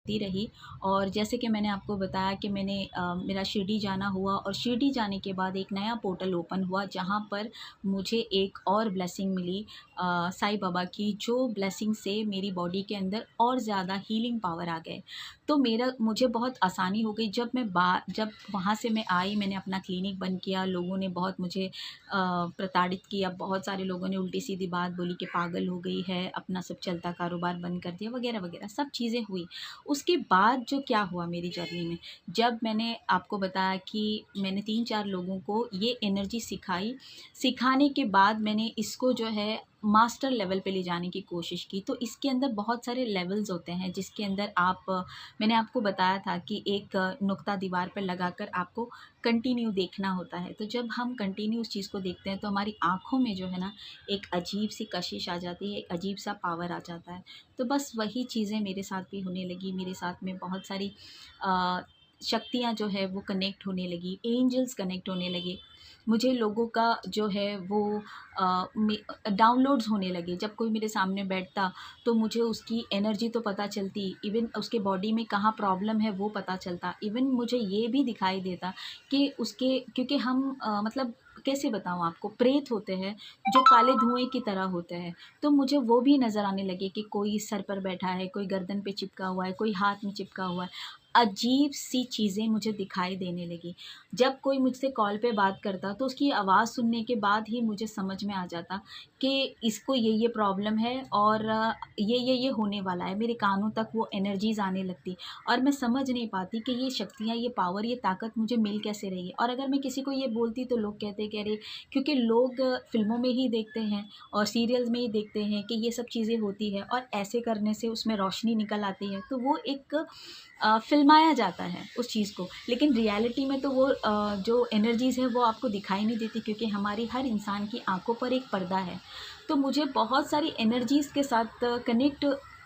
रही। और जैसे कि मैंने आपको बताया कि मेरा शिरडी जाना हुआ और शिरडी जाने के बाद एक नया पोर्टल ओपन हुआ जहाँ पर मुझे एक और ब्लेसिंग मिली साईं बाबा की, जो ब्लेसिंग से मेरी बॉडी के अंदर और ज़्यादा हीलिंग पावर आ गए। तो मुझे बहुत आसानी हो गई। जब वहाँ से मैं आई, मैंने अपना क्लिनिक बंद किया, लोगों ने बहुत मुझे प्रताड़ित किया, बहुत सारे लोगों ने उल्टी सीधी बात बोली कि पागल हो गई है, अपना सब चलता कारोबार बंद कर दिया, वगैरह वगैरह सब चीज़ें हुई। उसके बाद जो क्या हुआ मेरी जर्नी में, जब मैंने आपको बताया कि मैंने 3-4 लोगों को ये एनर्जी सिखाई, सिखाने के बाद मैंने इसको जो है मास्टर लेवल पे ले जाने की कोशिश की। तो इसके अंदर बहुत सारे लेवल्स होते हैं जिसके अंदर मैंने आपको बताया था कि एक नुक्ता दीवार पर लगाकर आपको कंटिन्यू देखना होता है। तो जब हम कंटिन्यू उस चीज़ को देखते हैं तो हमारी आँखों में जो है ना एक अजीब सी कशिश आ जाती है, एक अजीब सा पावर आ जाता है। तो बस वही चीज़ें मेरे साथ भी होने लगी। मेरे साथ में बहुत सारी शक्तियाँ जो है वो कनेक्ट होने लगी, एंजल्स कनेक्ट होने लगे। मुझे लोगों का जो है वो डाउनलोड्स होने लगे। जब कोई मेरे सामने बैठता तो मुझे उसकी एनर्जी तो पता चलती, इवन उसके बॉडी में कहाँ प्रॉब्लम है वो पता चलता। इवन मुझे ये भी दिखाई देता कि उसके, क्योंकि हम मतलब कैसे बताऊँ आपको, प्रेत होते हैं जो काले धुएँ की तरह होते हैं। तो मुझे वो भी नज़र आने लगे कि कोई सर पर बैठा है, कोई गर्दन पे चिपका हुआ है, कोई हाथ में चिपका हुआ है। अजीब सी चीज़ें मुझे दिखाई देने लगी। जब कोई मुझसे कॉल पे बात करता तो उसकी आवाज़ सुनने के बाद ही मुझे समझ में आ जाता कि इसको ये प्रॉब्लम है और ये होने वाला है। मेरे कानों तक वो एनर्जीज़ आने लगती और मैं समझ नहीं पाती कि ये शक्तियाँ, ये पावर, ये ताकत मुझे मिल कैसे रही है। और अगर मैं किसी को ये बोलती तो लोग कहते कि अरे, क्योंकि लोग फ़िल्मों में ही देखते हैं और सीरियल्स में ही देखते हैं कि ये सब चीज़ें होती है और ऐसे करने से उसमें रोशनी निकल आती है, तो वो एक फ़िल्माया जाता है उस चीज़ को। लेकिन रियलिटी में तो वो जो एनर्जीज़ है वो आपको दिखाई नहीं देती, क्योंकि हमारी हर इंसान की आँखों पर एक पर्दा है। तो मुझे बहुत सारी एनर्जीज़ के साथ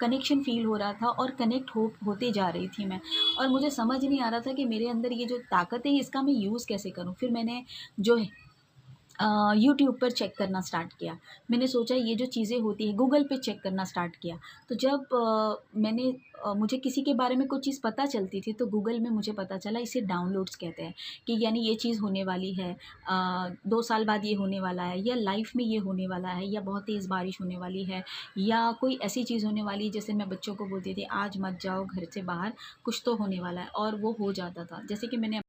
कनेक्शन फ़ील हो रहा था और कनेक्ट होते जा रही थी मैं। और मुझे समझ नहीं आ रहा था कि मेरे अंदर ये जो ताकत है इसका मैं यूज़ कैसे करूँ? फिर मैंने जो है यूट्यूब पर चेक करना स्टार्ट किया। मैंने सोचा ये जो चीज़ें होती हैं, गूगल पे चेक करना स्टार्ट किया। तो जब मुझे किसी के बारे में कोई चीज़ पता चलती थी तो गूगल में मुझे पता चला इसे डाउनलोड्स कहते हैं, कि यानी ये चीज़ होने वाली है, 2 साल बाद ये होने वाला है, या लाइफ़ में ये होने वाला है, या बहुत तेज़ बारिश होने वाली है, या कोई ऐसी चीज़ होने वाली है। जैसे मैं बच्चों को बोलती थी आज मत जाओ घर से बाहर, कुछ तो होने वाला है, और वो हो जाता था। जैसे कि मैंने